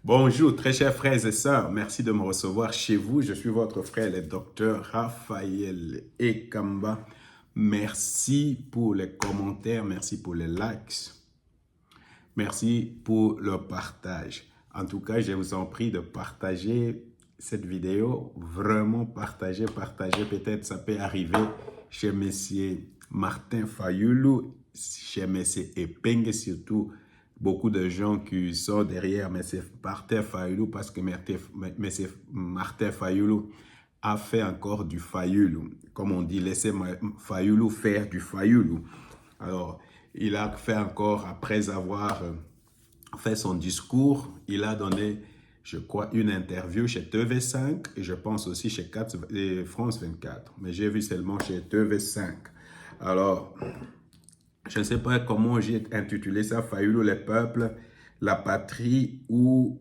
Bonjour, très chers frères et sœurs. Merci de me recevoir chez vous. Je suis votre frère, le docteur Raphaël Ekamba. Merci pour les commentaires, merci pour les likes, merci pour le partage. En tout cas, je vous en prie de partager cette vidéo. Vraiment partager. Peut-être ça peut arriver chez Monsieur Martin Fayoulou, chez Monsieur Epenge surtout. Beaucoup de gens qui sont derrière M. Martin Fayoulou parce que M. Martin Fayoulou a fait encore du Fayoulou. Comme on dit, laissez Fayoulou faire du Fayoulou. Alors, il a fait encore, après avoir fait son discours, il a donné, je crois, une interview chez TV5 et je pense aussi chez France 24. Mais j'ai vu seulement chez TV5. Alors, je ne sais pas comment j'ai intitulé ça, Fayoulou, les peuples, la patrie ou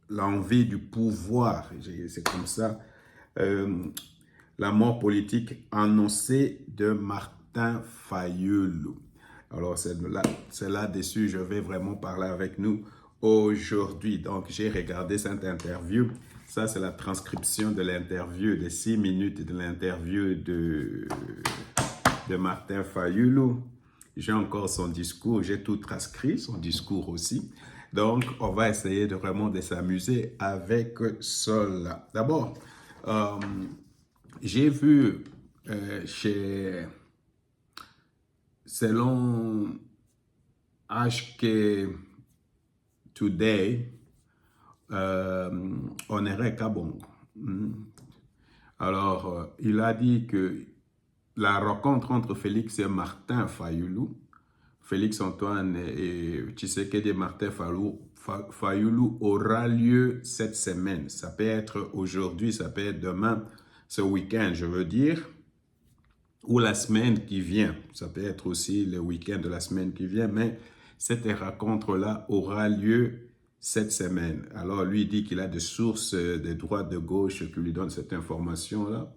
l'envie du pouvoir. C'est comme ça. La mort politique annoncée de Martin Fayoulou. Alors, c'est là-dessus, je vais vraiment parler avec nous aujourd'hui. Donc, j'ai regardé cette interview. Ça, c'est la transcription de l'interview, de 6 minutes de l'interview de Martin Fayoulou. J'ai encore son discours, j'ai tout transcrit, son discours aussi. Donc, on va essayer de vraiment de s'amuser avec cela. D'abord, j'ai vu selon HK Today, Honoré Kabongo. Alors, il a dit que la rencontre entre Félix et Martin Fayoulou, Félix Antoine et Tshisekedi Martin Fayoulou aura lieu cette semaine. Ça peut être aujourd'hui, ça peut être demain, ce week-end, je veux dire, ou la semaine qui vient. Ça peut être aussi le week-end de la semaine qui vient, mais cette rencontre-là aura lieu cette semaine. Alors, lui dit qu'il a des sources de droite, de gauche qui lui donnent cette information-là.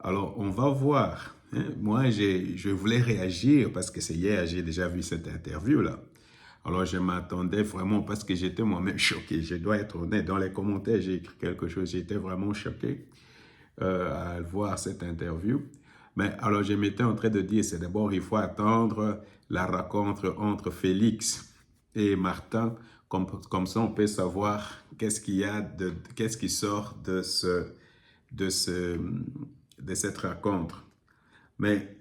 Alors, on va voir. Moi, je voulais réagir parce que c'est hier, j'ai déjà vu cette interview-là. Alors, je m'attendais vraiment parce que j'étais moi-même choqué. Je dois être honnête. Dans les commentaires, j'ai écrit quelque chose. J'étais vraiment choqué à voir cette interview. Mais alors, je m'étais en train de dire, c'est d'abord, il faut attendre la rencontre entre Félix et Martin. Comme ça, on peut savoir qu'est-ce qui sort de cette rencontre. Mais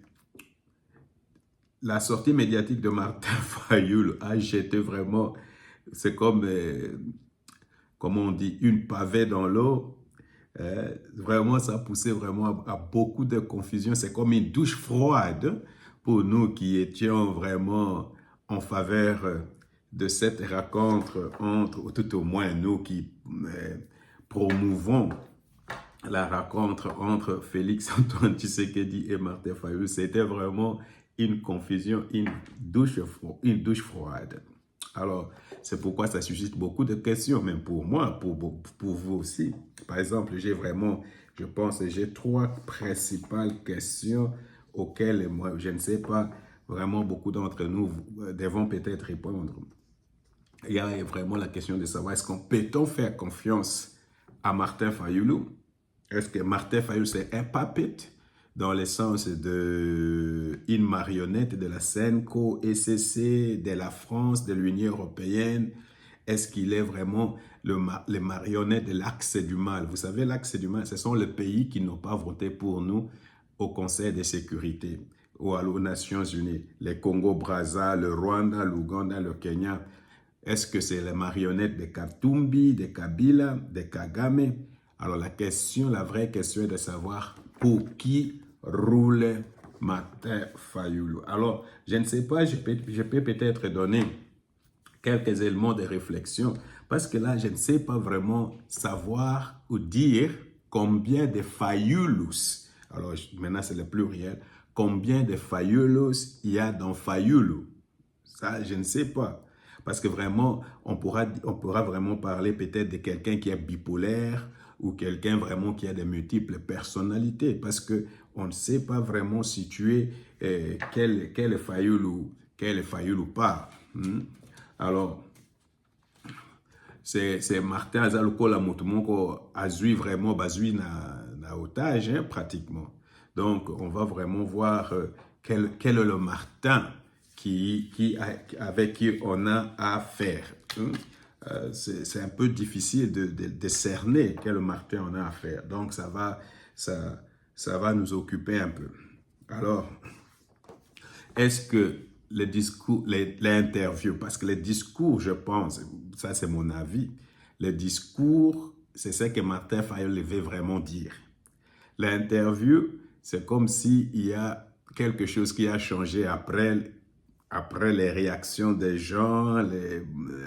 la sortie médiatique de Martin Fayoulou a jeté vraiment, c'est comme on dit, une pavée dans l'eau. Vraiment, ça a poussé vraiment à beaucoup de confusion. C'est comme une douche froide pour nous qui étions vraiment en faveur de cette rencontre ou tout au moins nous qui promouvons la rencontre entre Félix Antoine Tshisekedi et Martin Fayoulou. C'était vraiment une confusion, une douche froide. Alors, c'est pourquoi ça suscite beaucoup de questions, même pour moi, pour vous aussi. Par exemple, je pense, j'ai 3 principales questions auxquelles moi, je ne sais pas, vraiment beaucoup d'entre nous devons peut-être répondre. Il y a vraiment la question de savoir, peut-on faire confiance à Martin Fayoulou? Est-ce que Martin Fayoulou, c'est un puppet dans le sens d'une marionnette de la CENCO, ECC, de la France, de l'Union européenne? Est-ce qu'il est vraiment les marionnettes de l'axe du mal? Vous savez, l'axe du mal, ce sont les pays qui n'ont pas voté pour nous au Conseil de sécurité ou aux Nations Unies. Les Congo-Brazza, le Rwanda, l'Ouganda, le Kenya. Est-ce que c'est les marionnettes de Katumbi, de Kabila, de Kagame? Alors la vraie question est de savoir pour qui roule Martin Fayoulou. Alors, je ne sais pas, je peux peut-être donner quelques éléments de réflexion parce que là, je ne sais pas vraiment savoir ou dire combien de Fayoulous, alors maintenant c'est le pluriel, combien de Fayoulous il y a dans Fayoulou. Ça, je ne sais pas. Parce que vraiment, on pourra vraiment parler peut-être de quelqu'un qui est bipolaire ou quelqu'un vraiment qui a de multiples personnalités. Parce qu'on ne sait pas vraiment situer quel Fayoulou part. Alors, c'est Martin Azaloko la Motomoko a vraiment bazui na otage, hein, pratiquement. Donc, on va vraiment voir quel est le Martin avec qui on a affaire. Hein. C'est un peu difficile de cerner quel Martin on a affaire. Donc, ça va nous occuper un peu. Alors, est-ce que les discours, les interviews, parce que les discours, je pense, ça c'est mon avis, les discours, c'est ce que Martin Fayolle veut vraiment dire. L'interview, c'est comme s'il y a quelque chose qui a changé après les réactions des gens,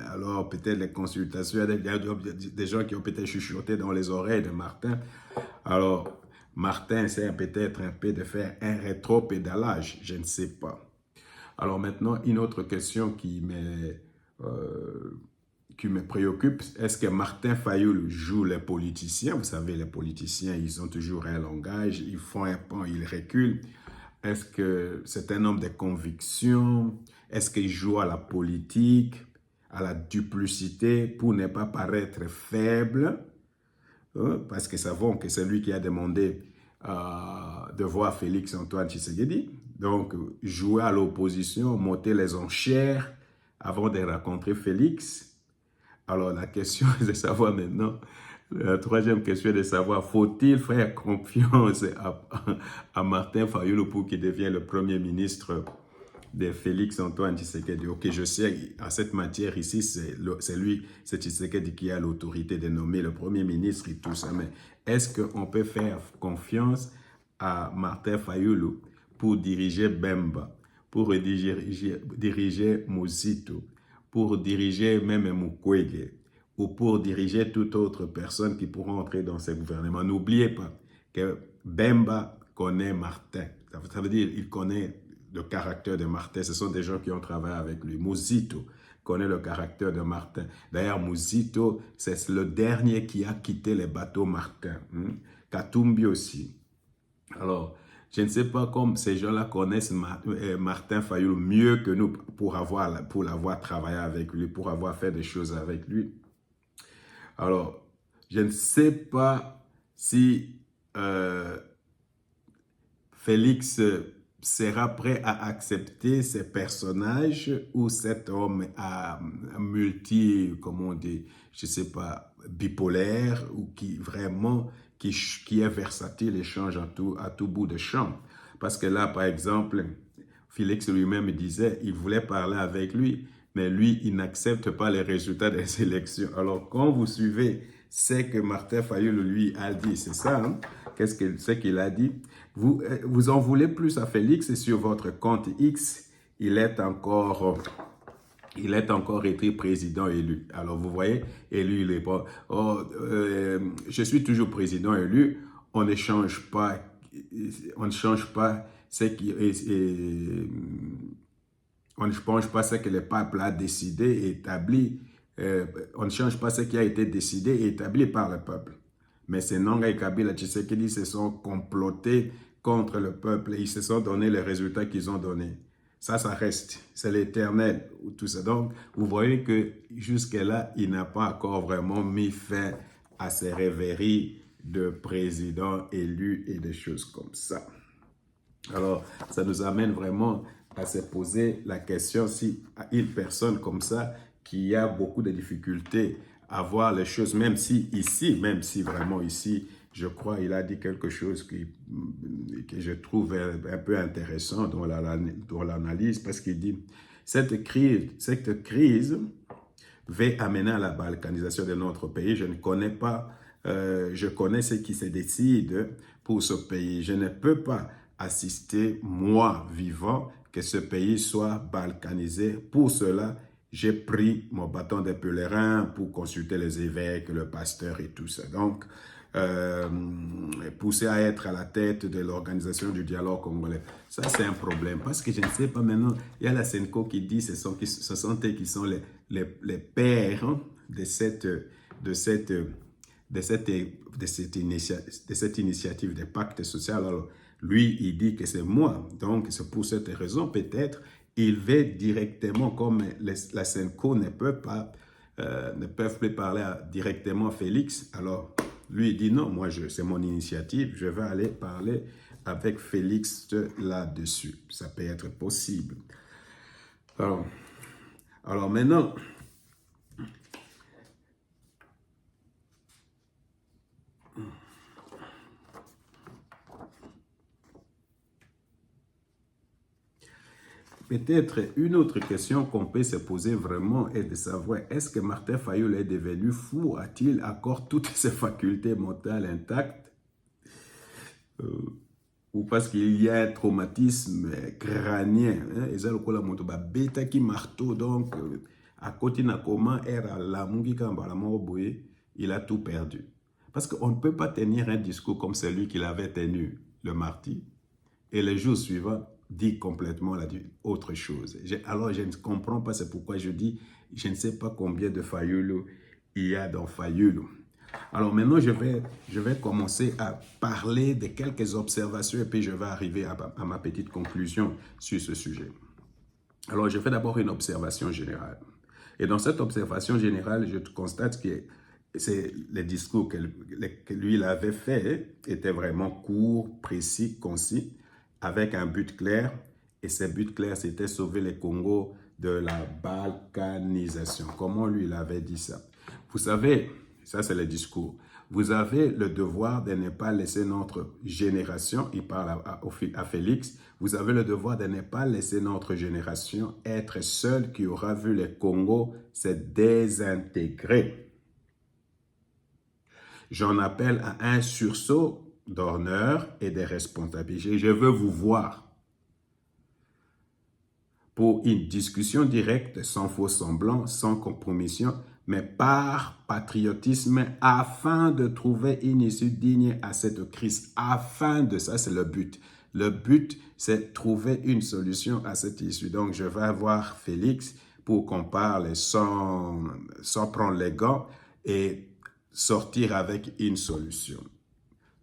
alors peut-être les consultations, des gens qui ont peut-être chuchoté dans les oreilles de Martin. Alors, Martin essaie peut-être un peu de faire un rétro-pédalage, je ne sais pas. Alors maintenant, une autre question qui me préoccupe, est-ce que Martin Fayolle joue les politiciens? Vous savez, les politiciens, ils ont toujours un langage, ils font un pas, ils reculent. Est-ce que c'est un homme de conviction? Est-ce qu'il joue à la politique, à la duplicité pour ne pas paraître faible? Parce que savons que c'est lui qui a demandé de voir Félix Antoine Tshisekedi. Donc, jouer à l'opposition, monter les enchères avant de rencontrer Félix. Alors, la question est de savoir maintenant, la troisième question est de savoir, faut-il faire confiance à Martin Fayolle pour qu'il devienne le premier ministre de Félix Antoine Tshisekedi? Ok, je sais, à cette matière ici, c'est lui, c'est Tshisekedi qui a l'autorité de nommer le premier ministre et tout ça, mais est-ce qu'on peut faire confiance à Martin Fayolle pour diriger Bemba, pour diriger Muzito, pour diriger même Mukwege, ou pour diriger toute autre personne qui pourra entrer dans ce gouvernement? N'oubliez pas que Bemba connaît Martin. Ça veut dire qu'il connaît le caractère de Martin. Ce sont des gens qui ont travaillé avec lui. Muzito connaît le caractère de Martin. D'ailleurs, Muzito, c'est le dernier qui a quitté les bateaux Martin. Katumbi aussi. Alors, je ne sais pas comme ces gens-là connaissent Martin Fayolle mieux que nous pour l'avoir travaillé avec lui, pour avoir fait des choses avec lui. Alors, je ne sais pas si Félix sera prêt à accepter ces personnages ou cet homme comment on dit, je ne sais pas, bipolaire ou qui vraiment, qui est versatile et change à tout bout de champ. Parce que là, par exemple, Félix lui-même disait, il voulait parler avec lui, mais lui, il n'accepte pas les résultats des élections. Alors, quand vous suivez ce que Martin Fayolle, lui, a dit, c'est ça, hein? Qu'est-ce qu'il a dit? Vous en voulez plus à Félix et sur votre compte X, il est encore été président élu. Alors, vous voyez, élu, il est pas... je suis toujours président élu. On ne change pas ce qui... on ne change pas ce que le peuple a décidé et établi. On ne change pas ce qui a été décidé et établi par le peuple. Mais ces Nanga et Kabila Tshisekedi se sont complotés contre le peuple et ils se sont donné les résultats qu'ils ont donnés. Ça reste. C'est l'éternel, tout ça. Donc, vous voyez que jusque-là, il n'a pas encore vraiment mis fin à ces rêveries de président élu et des choses comme ça. Alors, ça nous amène vraiment à se poser la question si une personne comme ça, qui a beaucoup de difficultés à voir les choses, même si vraiment ici, je crois, il a dit quelque chose que je trouve un peu intéressant dans l'analyse, parce qu'il dit, cette crise va amener à la balkanisation de notre pays. Je ne connais pas, je connais ce qui se décide pour ce pays. Je ne peux pas assister, moi, vivant, que ce pays soit balkanisé. Pour cela, j'ai pris mon bâton de pèlerin pour consulter les évêques, le pasteur et tout ça. Donc, poussé à être à la tête de l'organisation du dialogue congolais. Ça, c'est un problème. Parce que je ne sais pas maintenant, il y a la Senko qui dit ce sont eux qui sont les pères, hein, de cette initiative de pacte social. Alors, lui, il dit que c'est moi. Donc, c'est pour cette raison, peut-être, il veut directement, comme la Senko ne peut pas ne peuvent plus parler directement à Félix. Alors, lui, il dit non, moi, c'est mon initiative, je vais aller parler avec Félix là-dessus. Ça peut être possible. Alors maintenant, peut-être une autre question qu'on peut se poser vraiment est de savoir, est-ce que Martin Fayoul est devenu fou? A-t-il encore toutes ses facultés mentales intactes? Ou parce qu'il y a un traumatisme crânien. Et ça, le qui marteau, donc, à côté de comment il a tout perdu. Parce qu'on ne peut pas tenir un discours comme celui qu'il avait tenu le mardi, et le jour suivant, dit complètement autre chose. Alors, je ne comprends pas, c'est pourquoi je dis, je ne sais pas combien de Fayoulou il y a dans Fayoulou. Alors maintenant, je vais commencer à parler de quelques observations et puis je vais arriver à ma petite conclusion sur ce sujet. Alors, je fais d'abord une observation générale. Et dans cette observation générale, je constate que les discours que lui il avait fait étaient vraiment courts, précis, concis, avec un but clair. Et ce but clair, c'était sauver le Congo de la balkanisation. Comment lui, il avait dit ça? Vous savez, ça c'est le discours. Vous avez le devoir de ne pas laisser notre génération, il parle à Félix, vous avez le devoir de ne pas laisser notre génération être seule qui aura vu le Congo se désintégrer. J'en appelle à un sursaut d'honneur et de responsabilité. Je veux vous voir pour une discussion directe, sans faux semblant, sans compromission, mais par patriotisme, afin de trouver une issue digne à cette crise. Afin de ça, c'est le but. Le but, c'est trouver une solution à cette issue. Donc, je vais voir Félix pour qu'on parle sans prendre les gants et sortir avec une solution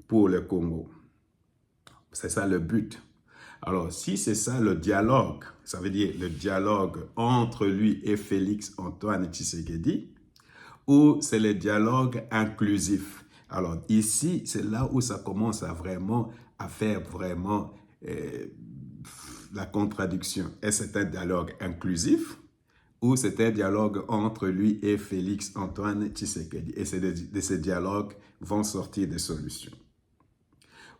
pour le Congo. C'est ça le but. Alors, si c'est ça le dialogue, ça veut dire le dialogue entre lui et Félix Antoine Tshisekedi, ou c'est le dialogue inclusif. Alors, ici, c'est là où ça commence à faire vraiment la contradiction. Est-ce que c'est un dialogue inclusif ou c'est un dialogue entre lui et Félix Antoine Tshisekedi? Et de ces dialogues vont sortir des solutions.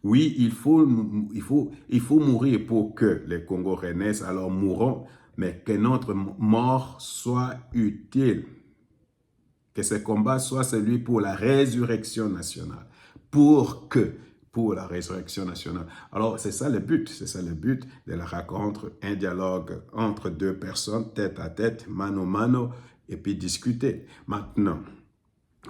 Oui, il faut mourir pour que les Congos renaissent, alors mourons, mais que notre mort soit utile. Que ce combat soit celui pour la résurrection nationale. Pour la résurrection nationale. Alors, c'est ça le but de la rencontre, un dialogue entre deux personnes, tête à tête, mano a mano, et puis discuter. Maintenant,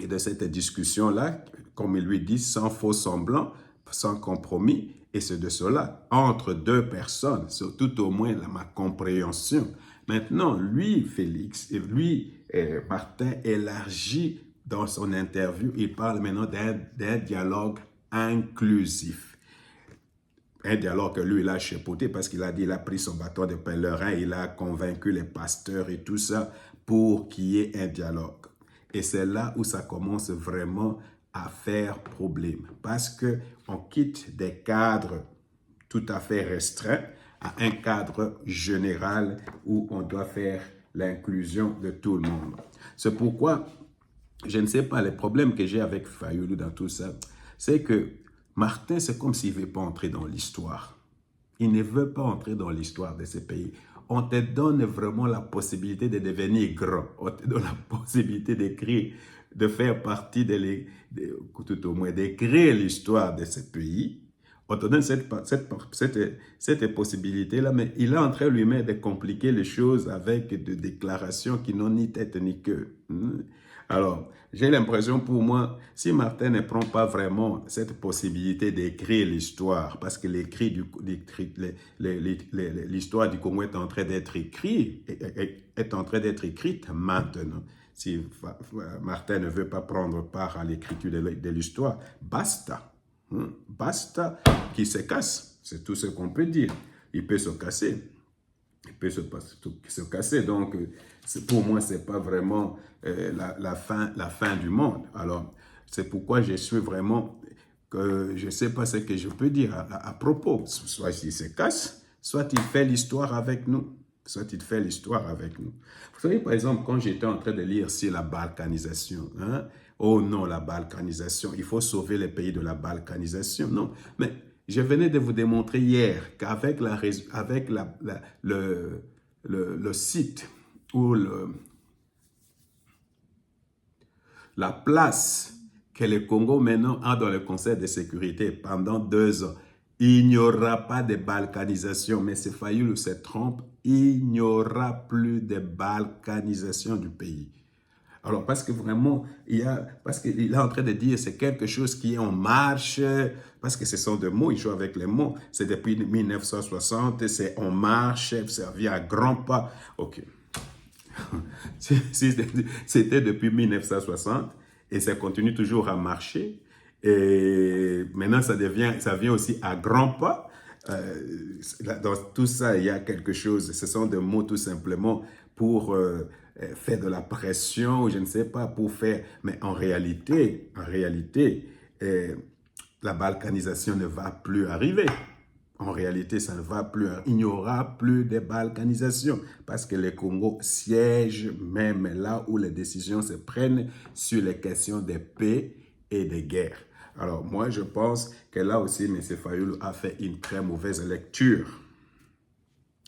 et de cette discussion-là, comme il lui dit, sans faux semblant, sans compromis, et c'est de cela, entre deux personnes, c'est tout au moins ma compréhension. Maintenant, lui, Félix, et lui, Martin, élargit dans son interview, il parle maintenant d'un dialogue inclusif. Un dialogue que lui, il a chapeauté parce qu'il a dit, il a pris son bâton de pèlerin, il a convaincu les pasteurs et tout ça pour qu'il y ait un dialogue. Et c'est là où ça commence vraiment à faire problème. Parce qu'on quitte des cadres tout à fait restreints à un cadre général où on doit faire l'inclusion de tout le monde. C'est pourquoi, je ne sais pas, le problème que j'ai avec Fayoulou dans tout ça, c'est que Martin, c'est comme s'il ne veut pas entrer dans l'histoire. Il ne veut pas entrer dans l'histoire de ce pays. On te donne vraiment la possibilité de devenir grand. On te donne la possibilité d'écrire, de faire partie tout au moins, d'écrire l'histoire de ce pays. On te donne cette possibilité-là, mais il est en train lui-même de compliquer les choses avec des déclarations qui n'ont ni tête ni queue. Alors, j'ai l'impression pour moi, si Martin ne prend pas vraiment cette possibilité d'écrire l'histoire, parce que l'histoire du Congo est en train d'être écrite maintenant. Si Martin ne veut pas prendre part à l'écriture de l'histoire, basta. Basta qu'il se casse. C'est tout ce qu'on peut dire. Il peut se casser. il peut se casser. Donc, pour moi, ce n'est pas vraiment la fin du monde. Alors, c'est pourquoi je suis vraiment, que je ne sais pas ce que je peux dire à propos. Soit il se casse, soit il fait l'histoire avec nous. Soit il fait l'histoire avec nous. Vous savez, par exemple, quand j'étais en train de lire sur la balkanisation, hein, oh non, la balkanisation, il faut sauver les pays de la balkanisation. Non, mais je venais de vous démontrer hier qu'avec le site ou la place que le Congo maintenant a dans le Conseil de sécurité pendant 2 ans, il n'y aura pas de balkanisation. Mais c'est Fayoulou se trompe, il n'y aura plus de balkanisation du pays. Alors, parce que vraiment, parce qu'il est en train de dire c'est quelque chose qui est en marche, parce que ce sont des mots, il joue avec les mots. C'est depuis 1960, c'est en marche, ça vient à grands pas. OK. C'était depuis 1960 et ça continue toujours à marcher. Et maintenant, ça vient aussi à grands pas. Dans tout ça, il y a quelque chose. Ce sont des mots tout simplement pour faire de la pression, je ne sais pas, pour faire. Mais en réalité, la balkanisation ne va plus arriver. En réalité, ça ne va plus. Il n'y aura plus de balkanisation parce que le Congo siège même là où les décisions se prennent sur les questions de paix et de guerre. Alors moi, je pense que là aussi, M. Fayoulou a fait une très mauvaise lecture.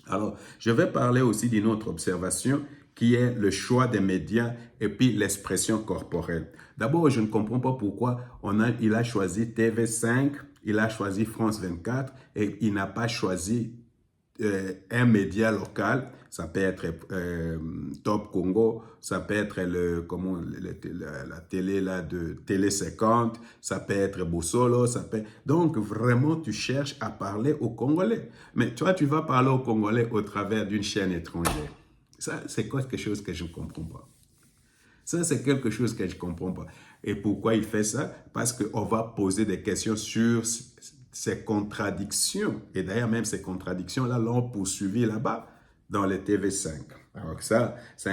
Alors, je vais parler aussi d'une autre observation qui est le choix des médias et puis l'expression corporelle. D'abord, je ne comprends pas pourquoi il a choisi TV5, il a choisi France 24 et il n'a pas choisi un média local. Ça peut être Top Congo, ça peut être la télé là, de Télé 50, ça peut être Bosolo, donc vraiment tu cherches à parler aux Congolais. Mais toi, tu vas parler aux Congolais au travers d'une chaîne étrangère. Ça, c'est quelque chose que je ne comprends pas. Ça, c'est quelque chose que je ne comprends pas. Et pourquoi il fait ça? Parce qu'on va poser des questions sur ces contradictions. Et d'ailleurs, même ces contradictions-là l'ont poursuivi là-bas dans les TV5. Alors ça, c'est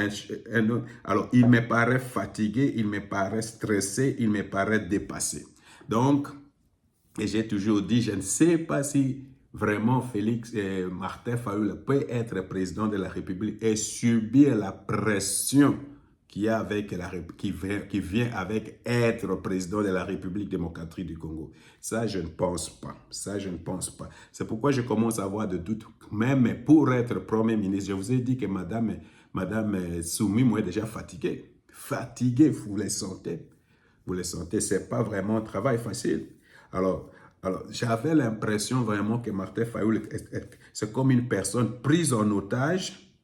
un autre. Alors, il me paraît fatigué, il me paraît stressé, il me paraît dépassé. Donc, et j'ai toujours dit, je ne sais pas si vraiment Martin Fayoulou peut être président de la République et subir la pression qui vient avec être président de la République démocratique du Congo. Ça, je ne pense pas. Ça, je ne pense pas. C'est pourquoi je commence à avoir de doutes. Même pour être Premier ministre, je vous ai dit que Madame Soumi, moi, est déjà fatiguée. Fatiguée, vous les sentez. Vous les sentez, ce n'est pas vraiment un travail facile. Alors j'avais l'impression vraiment que Martin Fayoulou, c'est comme une personne prise en otage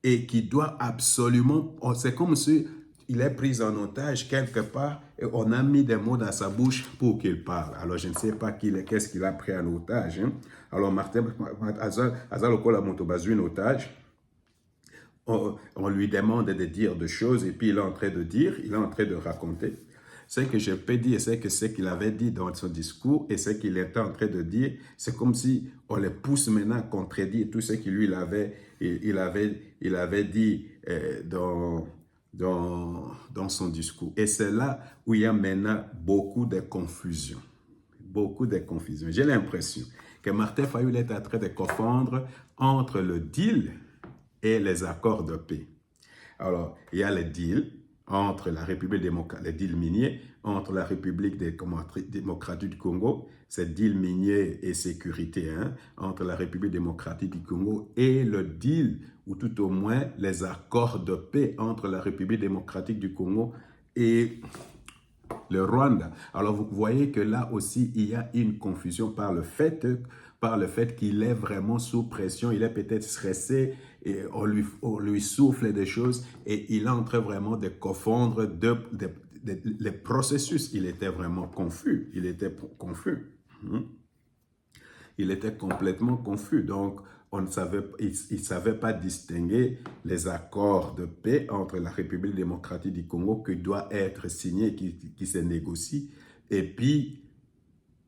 et qui doit absolument, c'est comme si il est pris en otage quelque part et on a mis des mots dans sa bouche pour qu'il parle. Alors je ne sais pas qu'est-ce qu'il a pris en otage. Hein. Alors Martin Azalokola Motobazu en otage. On lui demande de dire des choses et puis il est en train de dire, il est en train de raconter. Ce que je peux dire, c'est que ce qu'il avait dit dans son discours et ce qu'il était en train de dire, c'est comme si on le pousse maintenant à contredire tout ce qu'il lui il avait dit dans son discours. Et c'est là où il y a maintenant beaucoup de confusion. Beaucoup de confusion. J'ai l'impression que Martin Fayoulou est en train de confondre entre le deal et les accords de paix. Alors, il y a le deal entre la République démocratique, le deal minier entre la République démocratique du Congo, c'est deal minier et sécurité, hein, entre la République démocratique du Congo et le deal, ou tout au moins les accords de paix entre la République démocratique du Congo et le Rwanda. Alors, vous voyez que là aussi, il y a une confusion par le fait qu'il est vraiment sous pression, il est peut-être stressé, et on lui souffle des choses et il est en train vraiment de confondre les processus. Il était vraiment confus, il était confus. Il était complètement confus, donc il ne savait pas distinguer les accords de paix entre la République démocratique du Congo qui doit être signé, qui se négocie, et puis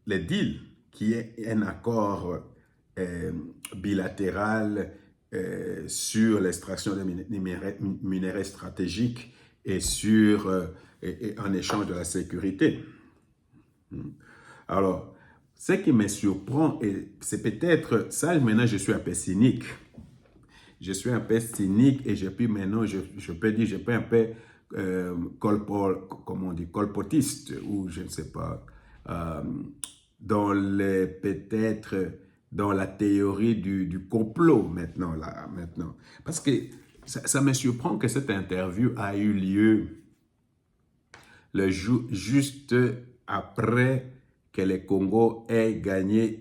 le deal, qui est un accord bilatéral sur l'extraction des minerais stratégiques et sur, en échange de la sécurité. Alors, ce qui me surprend, et c'est peut-être ça, maintenant je suis un peu cynique. Je suis un peu cynique et puis maintenant, je peux dire, je peux un peu comment on dit, colpotiste, ou je ne sais pas, peut-être dans la théorie du complot maintenant. Parce que ça me surprend que cette interview a eu lieu juste après que le Congo ait gagné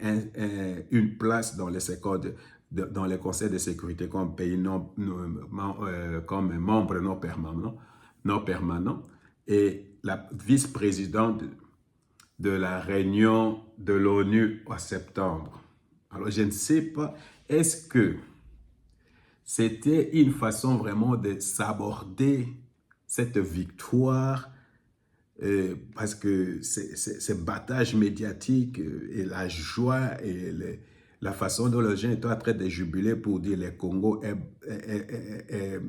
une place dans dans les conseils de sécurité comme pays comme membre non permanent, et la vice-présidente de la réunion de l'ONU en septembre. Alors, je ne sais pas, est-ce que c'était une façon vraiment de s'aborder cette victoire parce que ce battage médiatique et la joie et la façon dont les gens étaient en train de jubiler pour dire le Congo est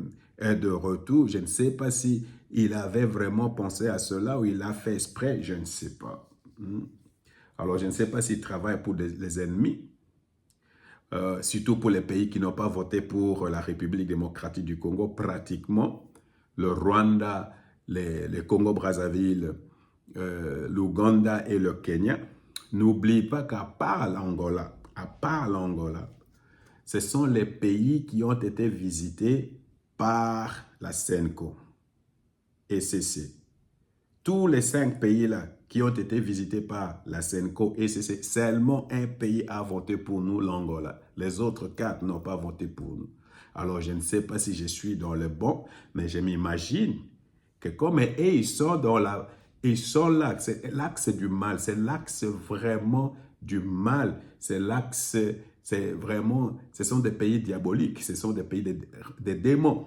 de retour, je ne sais pas si il avait vraiment pensé à cela ou il l'a fait exprès, je ne sais pas. Alors, je ne sais pas s'il travaille pour les ennemis, surtout pour les pays qui n'ont pas voté pour la République démocratique du Congo, pratiquement. Le Rwanda, le Congo-Brazzaville, l'Ouganda et le Kenya. N'oublie pas qu'à part l'Angola, ce sont les pays qui ont été visités par la CENCO et CC. Tous les 5 pays-là qui ont été visités par la CENCO et CC, seulement un pays a voté pour nous, l'Angola. Les autres 4 n'ont pas voté pour nous. Alors, je ne sais pas si je suis dans le bon, mais je m'imagine que comme ils sont là, c'est l'axe du mal, c'est l'axe vraiment du mal, c'est l'axe, c'est vraiment, ce sont des pays diaboliques, ce sont des pays des démons.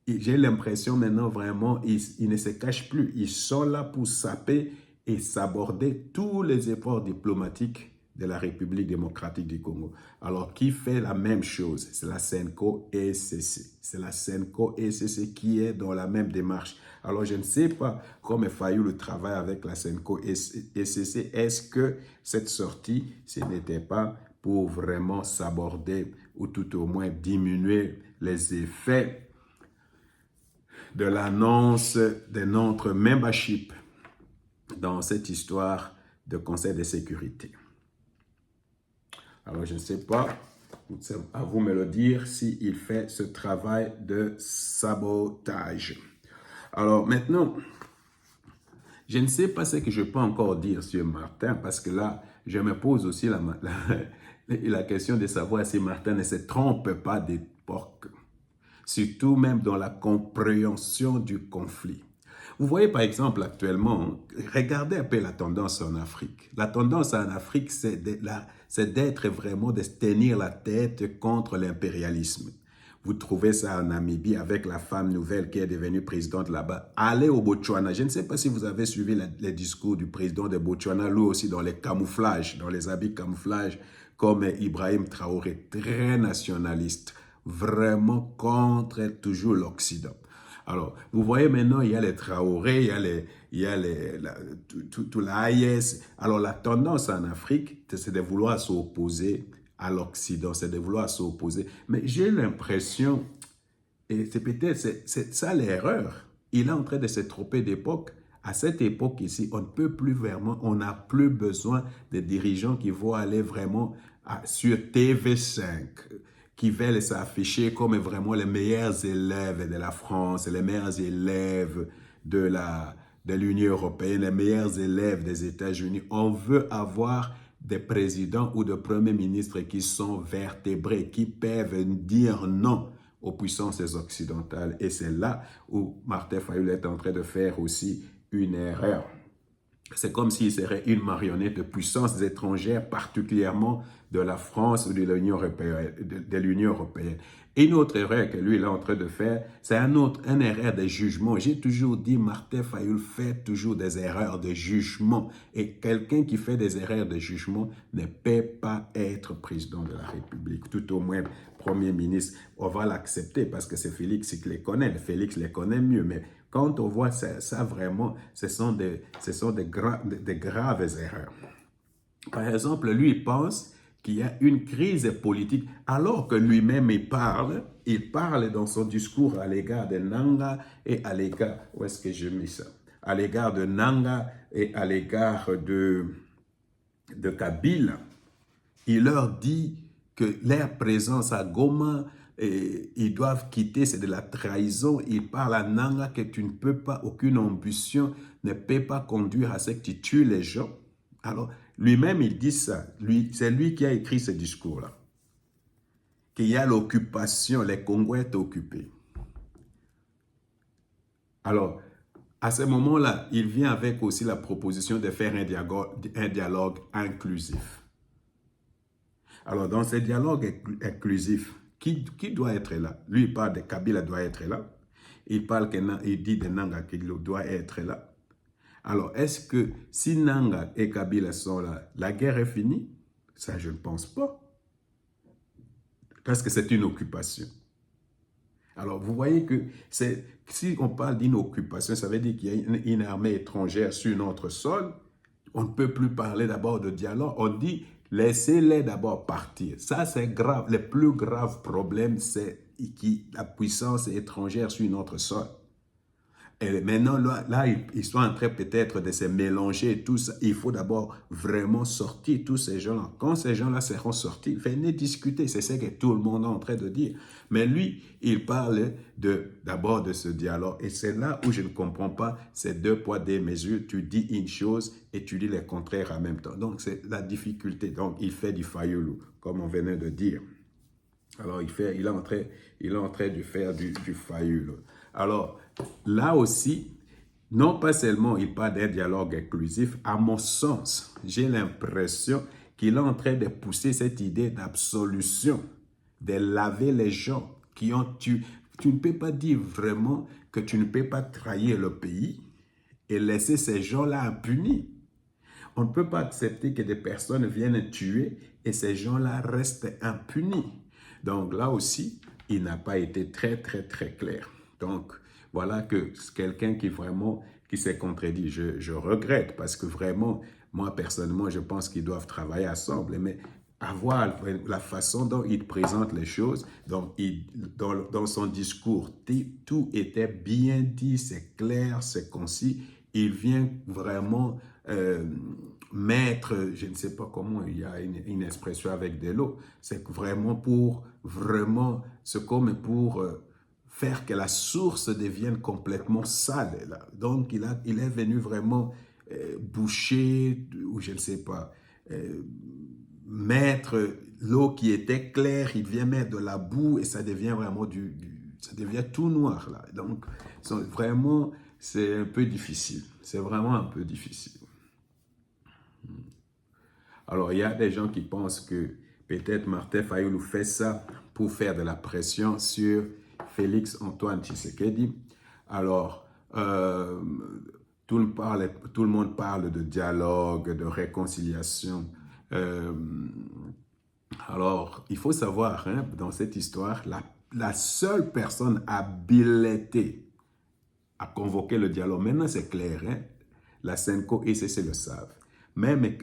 J'ai l'impression maintenant vraiment, ils ne se cachent plus. Ils sont là pour saper et s'aborder tous les efforts diplomatiques de la République démocratique du Congo. Alors, qui fait la même chose? C'est la CENCO et CC. C'est la CENCO et CC qui est dans la même démarche. Alors, je ne sais pas comment Fayoulou travaille avec la CENCO et CC. Est-ce que cette sortie, ce n'était pas pour vraiment s'aborder ou tout au moins diminuer les effets de l'annonce de notre membership dans cette histoire de Conseil de sécurité. Alors, je ne sais pas, à vous me le dire, s'il fait ce travail de sabotage. Alors, maintenant, je ne sais pas ce que je peux encore dire sur Martin, parce que là, je me pose aussi la question de savoir si Martin ne se trompe pas d'époque, surtout même dans la compréhension du conflit. Vous voyez par exemple actuellement, regardez un peu la tendance en Afrique. La tendance en Afrique, c'est d'être vraiment, de se tenir la tête contre l'impérialisme. Vous trouvez ça en Namibie avec la femme nouvelle qui est devenue présidente là-bas. Allez au Botswana. Je ne sais pas si vous avez suivi les discours du président de Botswana, lui aussi dans les camouflages, dans les habits camouflages, comme Ibrahim Traoré, très nationaliste, vraiment contre toujours l'Occident. Alors, vous voyez maintenant, il y a les Traoré, il y a tout l'AIS. Alors, la tendance en Afrique, c'est de vouloir s'opposer à l'Occident, c'est de vouloir s'opposer. Mais j'ai l'impression, et c'est peut-être ça l'erreur, il est en train de se tromper d'époque. À cette époque ici, on ne peut plus vraiment, on n'a plus besoin de dirigeants qui vont aller vraiment sur TV5, qui veulent s'afficher comme vraiment les meilleurs élèves de la France, les meilleurs élèves de l'Union européenne, les meilleurs élèves des États-Unis. On veut avoir des présidents ou des premiers ministres qui sont vertébrés, qui peuvent dire non aux puissances occidentales. Et c'est là où Martin Fayoulou est en train de faire aussi une erreur. c'est comme s'il serait une marionnette de puissances étrangères, particulièrement de la France ou de l'Union européenne, de l'Union européenne. Une autre erreur que lui il est en train de faire, c'est un erreur de jugement. J'ai toujours dit, Martin Fayoul fait toujours des erreurs de jugement. Et quelqu'un qui fait des erreurs de jugement ne peut pas être président de la République, tout au moins Premier ministre. On va l'accepter parce que c'est Félix qui les connaît. Félix les connaît mieux, mais quand on voit ça vraiment, ce sont des graves erreurs. Par exemple, lui, il pense qu'il y a une crise politique, alors que lui-même, il parle dans son discours à l'égard de Nanga et à l'égard, où est-ce que je mets ça? À l'égard de Nanga et à l'égard de Kabila. Il leur dit que leur présence à Goma, ils doivent quitter, c'est de la trahison. Il parle à Nanga que tu ne peux pas, aucune ambition ne peut pas conduire à ce que tu tues les gens. Alors, lui-même, il dit ça. C'est lui qui a écrit ce discours-là. Qu'il y a l'occupation, les Congos sont occupés. Alors, à ce moment-là, il vient avec aussi la proposition de faire un dialogue inclusif. Alors, dans ce dialogue inclusif, qui doit être là? Lui, il parle de Kabila doit être là. Il dit de Nanga qu'il doit être là. Alors, est-ce que si Nanga et Kabila sont là, la guerre est finie? Ça, je ne pense pas. Parce que c'est une occupation. Alors, vous voyez que si on parle d'une occupation, ça veut dire qu'il y a une armée étrangère sur notre sol. On ne peut plus parler d'abord de dialogue. On dit, laissez-les d'abord partir. Ça, c'est grave. Le plus grave problème, c'est que la puissance étrangère sur notre sol. Et maintenant, là, ils sont en train peut-être de se mélanger et tout ça. Il faut d'abord vraiment sortir tous ces gens-là. Quand ces gens-là seront sortis, venez discuter. C'est ce que tout le monde est en train de dire. Mais lui, il parle d'abord de ce dialogue. Et c'est là où je ne comprends pas ces deux poids, deux mesures. Tu dis une chose et tu dis le contraire en même temps. Donc, c'est la difficulté. Donc, il fait du fayoulou, comme on venait de dire. Alors, il est en train de faire du fayoulou. Alors, là aussi, non pas seulement il parle d'un dialogue inclusif, à mon sens, j'ai l'impression qu'il est en train de pousser cette idée d'absolution, de laver les gens qui ont tué. Tu ne peux pas dire vraiment que tu ne peux pas trahir le pays et laisser ces gens-là impunis. On ne peut pas accepter que des personnes viennent tuer et ces gens-là restent impunis. Donc là aussi, il n'a pas été très clair. Donc, voilà que c'est quelqu'un qui s'est contredit. Je regrette parce que vraiment, moi personnellement, je pense qu'ils doivent travailler ensemble. Mais avoir la façon dont il présente les choses, donc dans son discours, tout était bien dit, c'est clair, c'est concis. Il vient vraiment mettre, je ne sais pas comment, il y a une expression avec de l'eau, c'est vraiment c'est comme pour faire que la source devienne complètement sale. Là. Donc, il est venu vraiment boucher, ou je ne sais pas, mettre l'eau qui était claire, il vient mettre de la boue et ça devient vraiment ça devient tout noir. Là. Donc, vraiment, c'est un peu difficile. C'est vraiment un peu difficile. Alors, il y a des gens qui pensent que peut-être Martin Fayoulou fait ça pour faire de la pression sur Félix Antoine Tshisekedi. Alors, tout le monde parle de dialogue, de réconciliation. Alors, il faut savoir, hein, dans cette histoire, la seule personne habilitée à convoquer le dialogue, maintenant c'est clair, hein, la Senko et CC le savent. Même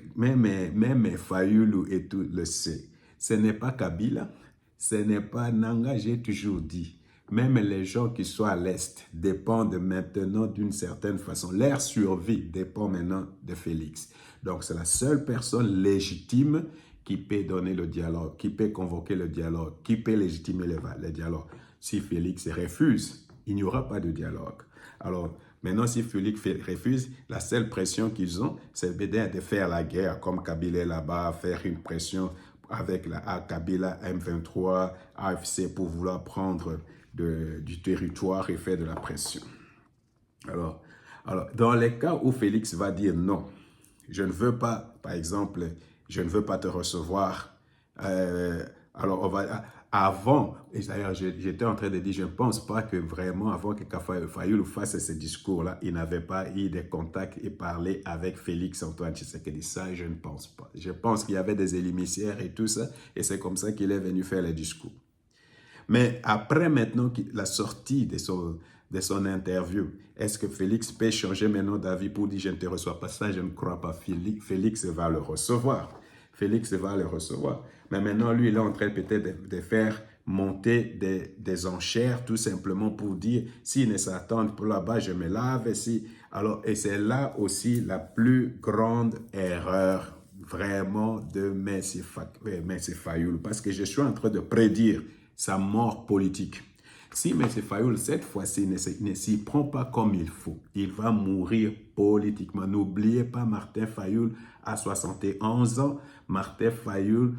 Fayoulou et tout le sait. Ce n'est pas Kabila, ce n'est pas Nanga, j'ai toujours dit. Même les gens qui sont à l'Est dépendent maintenant d'une certaine façon. Leur survie dépend maintenant de Félix. Donc, c'est la seule personne légitime qui peut donner le dialogue, qui peut convoquer le dialogue, qui peut légitimer le dialogue. Si Félix refuse, il n'y aura pas de dialogue. Alors, maintenant, si Félix refuse, la seule pression qu'ils ont, c'est de faire la guerre, comme Kabila est là-bas, faire une pression avec la Kabila M23, AFC pour vouloir prendre du territoire et faire de la pression. Alors, Alors, dans les cas où Félix va dire non, je ne veux pas, par exemple, je ne veux pas te recevoir. Alors, on va, avant, et d'ailleurs, j'étais en train de dire, je ne pense pas que vraiment, avant que Fayoulou fasse ce discours-là, il n'avait pas eu des contacts et parlé avec Félix Antoine Tshisekedi. Ça, je ne pense pas. Je pense qu'il y avait des émissaires et tout ça, et c'est comme ça qu'il est venu faire le discours. Mais après maintenant la sortie de son interview, est-ce que Félix peut changer maintenant d'avis pour dire je ne te reçois pas? Ça, je ne crois pas. Félix va le recevoir. Félix va le recevoir. Mais maintenant, lui, il est en train peut-être de faire monter des enchères tout simplement pour dire s'ils ne s'attendent pour là-bas, je me lave. Alors, et c'est là aussi la plus grande erreur vraiment de M. Fayoulou, parce que je suis en train de prédire sa mort politique. Si M. Fayoulou, cette fois-ci, ne s'y prend pas comme il faut, il va mourir politiquement. N'oubliez pas, Martin Fayoulou a 71 ans. Martin Fayoulou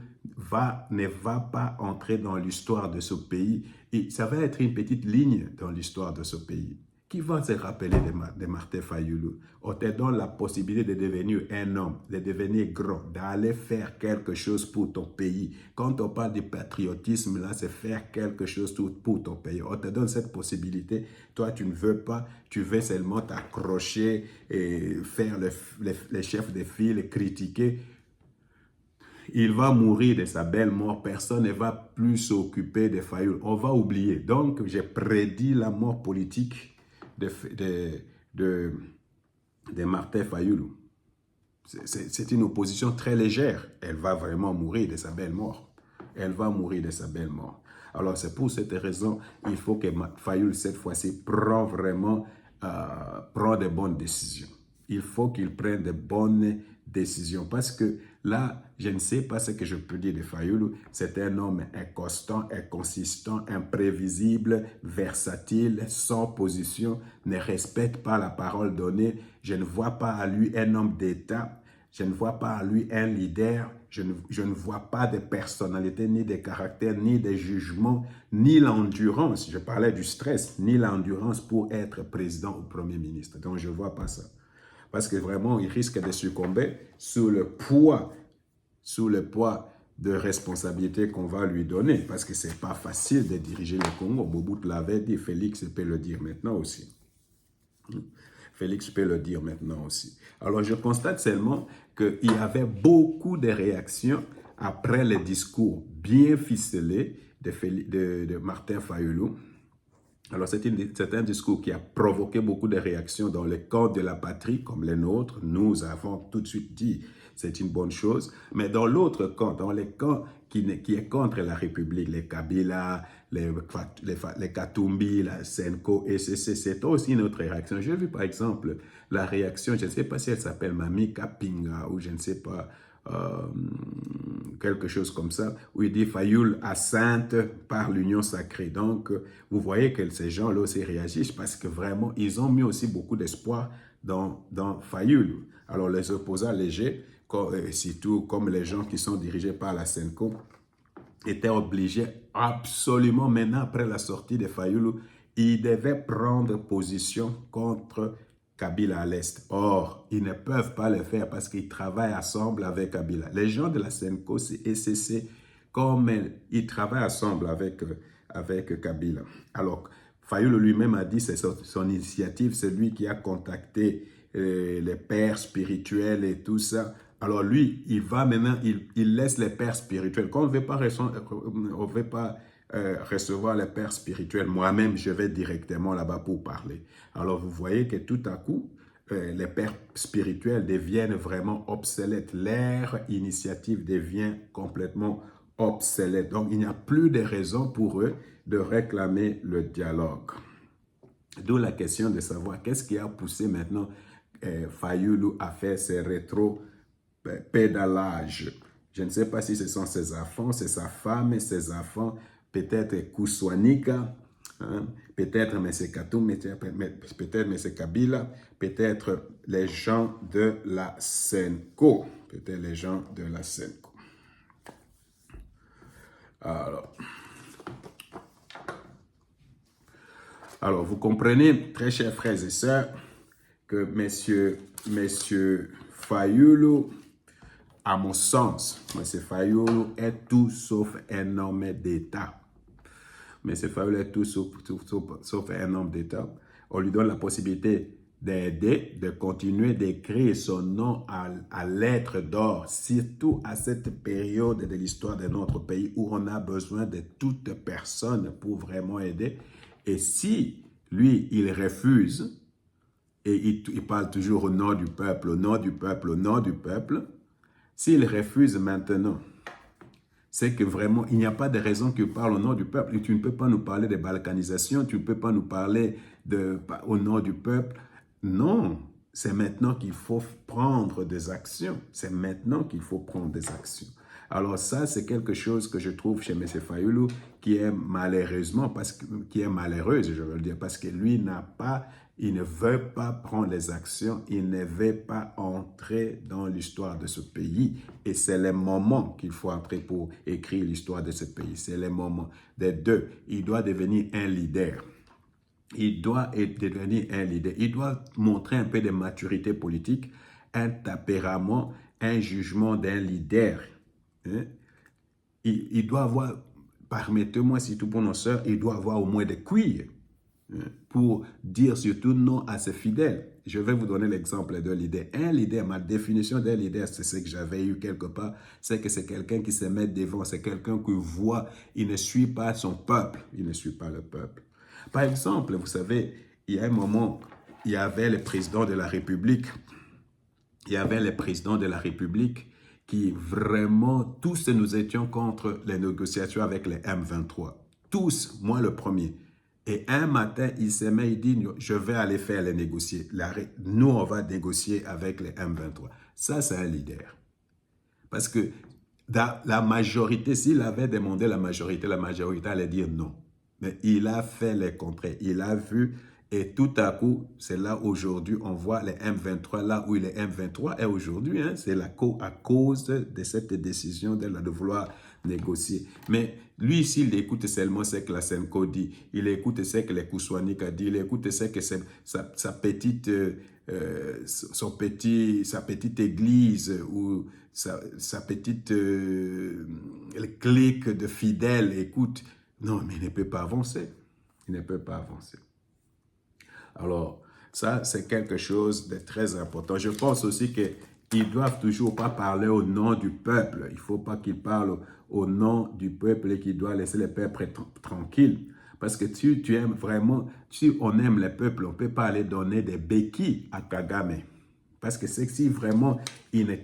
ne va pas entrer dans l'histoire de ce pays. Et ça va être une petite ligne dans l'histoire de ce pays. Qui va se rappeler de Martin Fayoulou? On te donne la possibilité de devenir un homme, de devenir grand, d'aller faire quelque chose pour ton pays. Quand on parle de patriotisme, là, c'est faire quelque chose pour ton pays. On te donne cette possibilité. Toi, tu ne veux pas, tu veux seulement t'accrocher et faire les chefs de file, critiquer. Il va mourir de sa belle mort. Personne ne va plus s'occuper de Fayoulou. On va oublier. Donc, j'ai prédit la mort politique de Martin Fayoulou. C'est une opposition très légère. Elle va vraiment mourir de sa belle mort. Elle va mourir de sa belle mort. Alors, c'est pour cette raison, il faut que Fayoulou, cette fois-ci, prend de bonnes décisions. Il faut qu'il prenne de bonnes décisions. Parce que là, je ne sais pas ce que je peux dire de Fayoulou. C'est un homme inconstant, inconsistant, imprévisible, versatile, sans position, ne respecte pas la parole donnée. Je ne vois pas à lui un homme d'État. Je ne vois pas à lui un leader. Je ne vois pas de personnalité, ni de caractère, ni de jugement, ni l'endurance. Je parlais du stress, ni l'endurance pour être président ou premier ministre. Donc, je ne vois pas ça. Parce que vraiment, il risque de succomber sous le poids de responsabilité qu'on va lui donner. Parce que ce n'est pas facile de diriger le Congo. Mobutu l'avait dit, Félix peut le dire maintenant aussi. Félix peut le dire maintenant aussi. Alors, je constate seulement qu'il y avait beaucoup de réactions après le discours bien ficelé de Martin Fayoulou. Alors, c'est un discours qui a provoqué beaucoup de réactions dans les camps de la patrie, comme les nôtres. Nous avons tout de suite dit c'est une bonne chose. Mais dans l'autre camp, dans les camps qui est contre la République, les Kabila, les Katumbi, la Senko, et c'est aussi une autre réaction. J'ai vu par exemple la réaction, je ne sais pas si elle s'appelle Mami Kapinga ou je ne sais pas, quelque chose comme ça, où il dit Fayoulou sainte par l'union sacrée. Donc, vous voyez que ces gens-là aussi réagissent parce que vraiment, ils ont mis aussi beaucoup d'espoir dans Fayoulou. Alors, les opposants légers, surtout comme les gens qui sont dirigés par la Senko, étaient obligés absolument, maintenant, après la sortie de Fayoulou, ils devaient prendre position contre Kabila à l'Est. Or, ils ne peuvent pas le faire parce qu'ils travaillent ensemble avec Kabila. Les gens de la Senko et CC, comme ils travaillent ensemble avec Kabila. Alors, Fayoulou lui-même a dit, c'est son initiative, c'est lui qui a contacté les pères spirituels et tout ça. Alors lui, il va maintenant, il laisse les pères spirituels. Quand on ne veut pas recevoir les pères spirituels, moi-même, je vais directement là-bas pour parler. Alors vous voyez que tout à coup, les pères spirituels deviennent vraiment obsolètes. Leur initiative devient complètement obsolète. Donc il n'y a plus de raison pour eux de réclamer le dialogue. D'où la question de savoir qu'est-ce qui a poussé maintenant Fayoulou à faire ses rétro-pédalages. Je ne sais pas si ce sont ses enfants, c'est sa femme et ses enfants, peut-être Kouswanika, hein, peut-être M. Katoum, peut-être M. Kabila, peut-être les gens de la Senko. Peut-être les gens de la Senko. Alors, vous comprenez, très chers frères et sœurs, que Monsieur Fayulu, à mon sens, Monsieur Fayulu est tout sauf un homme d'État. Monsieur Fayulu est tout sauf un homme d'État. On lui donne la possibilité d'aider, de continuer d'écrire son nom à lettres d'or, surtout à cette période de l'histoire de notre pays où on a besoin de toute personne pour vraiment aider. Et si lui, il refuse, et il parle toujours au nom du peuple, au nom du peuple, au nom du peuple, s'il refuse maintenant, c'est que vraiment, il n'y a pas de raison qu'il parle au nom du peuple. Et tu ne peux pas nous parler de balkanisation, tu ne peux pas nous parler au nom du peuple. Non, c'est maintenant qu'il faut prendre des actions. C'est maintenant qu'il faut prendre des actions. Alors ça, c'est quelque chose que je trouve chez M. Fayulu qui est malheureusement, qui est malheureuse, je veux le dire, parce que lui il ne veut pas prendre les actions, il ne veut pas entrer dans l'histoire de ce pays. Et c'est le moment qu'il faut entrer pour écrire l'histoire de ce pays. C'est le moment des deux. Il doit devenir un leader. Il doit devenir un leader. Il doit montrer un peu de maturité politique, un tempérament, un jugement d'un leader. Hein? Il doit avoir, permettez-moi si tout pour nos sœurs, il doit avoir au moins des couilles pour dire surtout non à ses fidèles. Je vais vous donner l'exemple d'un leader. Un leader, ma définition d'un leader, c'est ce que j'avais eu quelque part, c'est que c'est quelqu'un qui se met devant, c'est quelqu'un qui voit, il ne suit pas son peuple, il ne suit pas le peuple. Par exemple, vous savez, il y a un moment, il y avait le président de la République, qui vraiment, tous nous étions contre les négociations avec les M23. Tous, moi le premier. Et un matin, il se met, il dit, je vais aller faire les négocier. Nous, on va négocier avec les M23. Ça, c'est un leader. Parce que dans la majorité, s'il avait demandé la majorité allait dire non. Mais il a fait les contraires. Il a vu, et tout à coup, c'est là aujourd'hui, on voit les M23, là où les M23 est aujourd'hui. Hein, c'est à cause de cette décision de vouloir négocier. Mais lui, s'il écoute seulement ce que la Senko dit, il écoute ce que les Kousouanik a dit, il écoute ce que sa petite église ou sa petite clique de fidèles écoute, non, mais il ne peut pas avancer. Il ne peut pas avancer. Alors, ça, c'est quelque chose de très important. Je pense aussi qu'ils ne doivent toujours pas parler au nom du peuple. Il ne faut pas qu'ils parlent au nom du peuple et qu'ils doivent laisser le peuple tranquille. Parce que tu aimes vraiment, si on aime le peuple, on ne peut pas aller donner des béquilles à Kagame. Parce que c'est que si vraiment il ne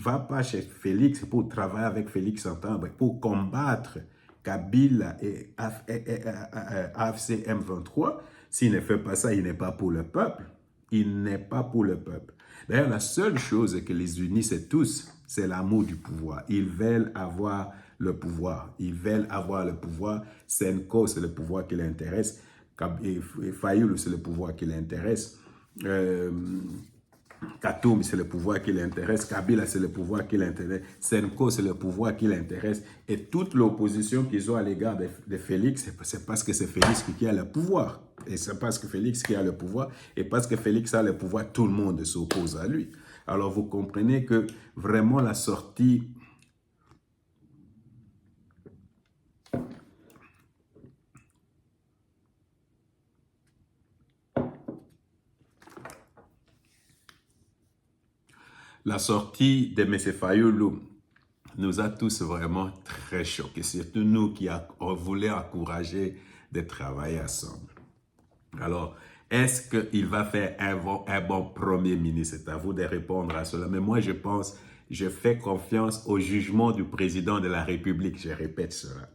va pas chez Félix pour travailler avec Félix Santambre, pour combattre Kabila et AFC M23, s'il ne fait pas ça, il n'est pas pour le peuple. Il n'est pas pour le peuple. D'ailleurs, la seule chose que les unissent tous, c'est l'amour du pouvoir. Ils veulent avoir le pouvoir. Ils veulent avoir le pouvoir. Senko, c'est le pouvoir qui l'intéresse. Fayulu, c'est le pouvoir qui l'intéresse. Katoum, c'est le pouvoir qui l'intéresse. Kabila, c'est le pouvoir qui l'intéresse. Senko, c'est le pouvoir qui l'intéresse. Et toute l'opposition qu'ils ont à l'égard de Félix, c'est parce que c'est Félix qui a le pouvoir. Et c'est parce que Félix qui a le pouvoir. Et parce que Félix a le pouvoir, tout le monde s'oppose à lui. Alors, vous comprenez que vraiment la sortie... La sortie de M. Fayulu nous a tous vraiment très choqués, surtout nous qui voulons encourager de travailler ensemble. Alors, est-ce qu'il va faire un bon premier ministre? C'est à vous de répondre à cela. Mais moi, je fais confiance au jugement du président de la République. Je répète cela.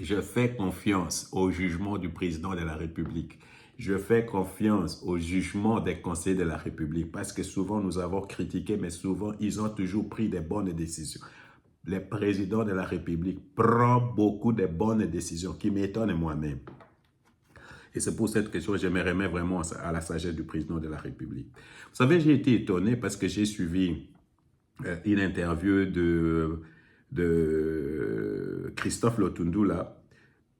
Je fais confiance au jugement du président de la République. Je fais confiance au jugement des conseillers de la République parce que souvent nous avons critiqué, mais souvent ils ont toujours pris des bonnes décisions. Le président de la République prend beaucoup de bonnes décisions qui m'étonnent moi-même. Et c'est pour cette question que je me remets vraiment à la sagesse du président de la République. Vous savez, j'ai été étonné parce que j'ai suivi une interview de Christophe Lotundu là.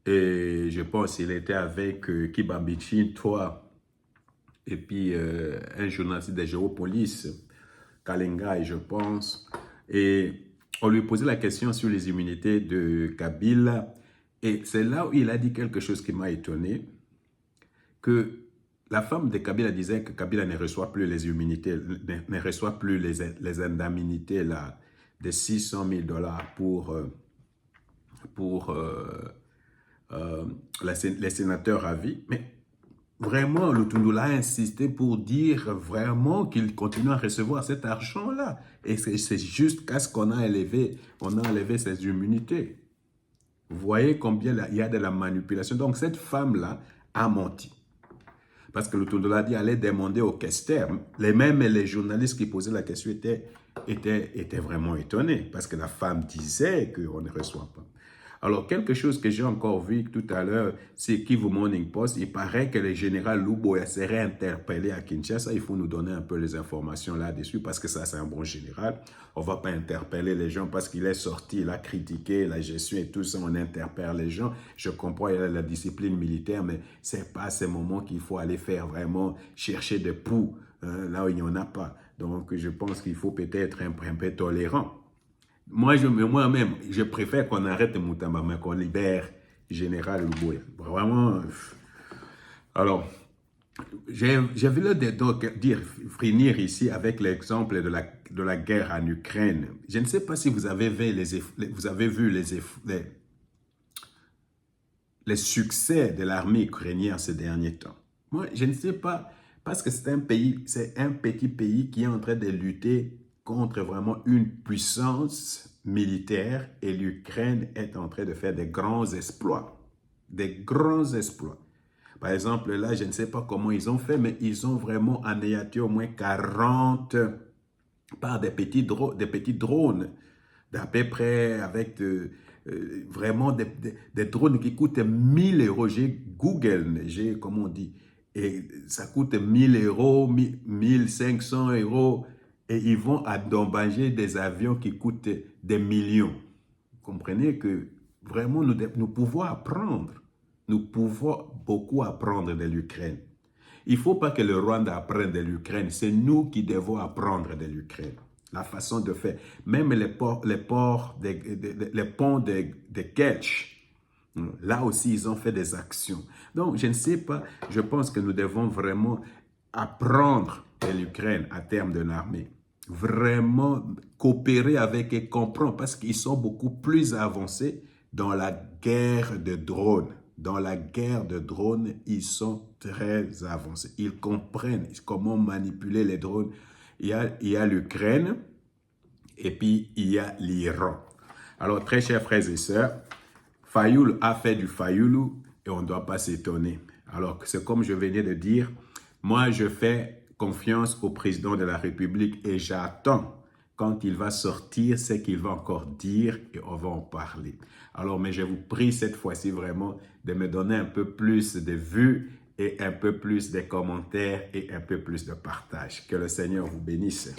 Et je pense qu'il était avec Kibambichin, toi et puis un journaliste de Géopolis, Kalenga, je pense, et on lui posait la question sur les immunités de Kabila, et c'est là où il a dit quelque chose qui m'a étonné, que la femme de Kabila disait que Kabila ne reçoit plus les immunités, ne reçoit plus les indemnités là, de 600 000 $ pour les sénateurs à vie. Mais vraiment, Lutundula a insisté pour dire vraiment qu'il continue à recevoir cet argent-là. Et c'est juste qu'à ce qu'on a enlevé ses immunités. Vous voyez combien il y a de la manipulation. Donc cette femme-là a menti. Parce que Lutundula dit allait demander au questeur. Les journalistes qui posaient la question étaient vraiment étonnés. Parce que la femme disait qu'on ne reçoit pas. Alors, quelque chose que j'ai encore vu tout à l'heure, c'est Kivu Morning Post. Il paraît que le général Luboya serait interpellé à Kinshasa. Il faut nous donner un peu les informations là-dessus parce que ça, c'est un bon général. On ne va pas interpeller les gens parce qu'il est sorti, il a critiqué la gestion et tout ça. On interpelle les gens. Je comprends, il y a la discipline militaire, mais ce n'est pas à ce moment qu'il faut aller faire vraiment chercher des poux là où il n'y en a pas. Donc, je pense qu'il faut peut-être un peu tolérant. Moi-même, je préfère qu'on arrête Moutamba, mais qu'on libère Général Luboya. Vraiment. Alors, j'ai voulu finir ici avec l'exemple de la guerre en Ukraine. Je ne sais pas si vous avez vu les succès de l'armée ukrainienne ces derniers temps. Moi, je ne sais pas, parce que c'est un petit pays qui est en train de lutter contre vraiment une puissance militaire et l'Ukraine est en train de faire des grands exploits. Des grands exploits. Par exemple, là, je ne sais pas comment ils ont fait, mais ils ont vraiment anéanti au moins 40 par des petits drones, d'à peu près avec vraiment des drones qui coûtent 1000 €. J'ai Google, comment on dit, et ça coûte 1000 €, 1500 €. Et ils vont endommager des avions qui coûtent des millions. Vous comprenez que vraiment nous pouvons apprendre. Nous pouvons beaucoup apprendre de l'Ukraine. Il ne faut pas que le Rwanda apprenne de l'Ukraine. C'est nous qui devons apprendre de l'Ukraine. La façon de faire. Même les ponts de Kerch. Là aussi, ils ont fait des actions. Donc, je ne sais pas. Je pense que nous devons vraiment apprendre de l'Ukraine à terme de l'armée. Vraiment coopérer avec et comprendre parce qu'ils sont beaucoup plus avancés dans la guerre de drones. Dans la guerre de drones, ils sont très avancés. Ils comprennent comment manipuler les drones. Il y a l'Ukraine et puis il y a l'Iran. Alors, très chers frères et sœurs, Fayoul a fait du Fayoulou et on ne doit pas s'étonner. Alors, c'est comme je venais de dire, moi je fais confiance au président de la République et j'attends quand il va sortir ce qu'il va encore dire et on va en parler. Alors, mais je vous prie cette fois-ci vraiment de me donner un peu plus de vues et un peu plus de commentaires et un peu plus de partage. Que le Seigneur vous bénisse.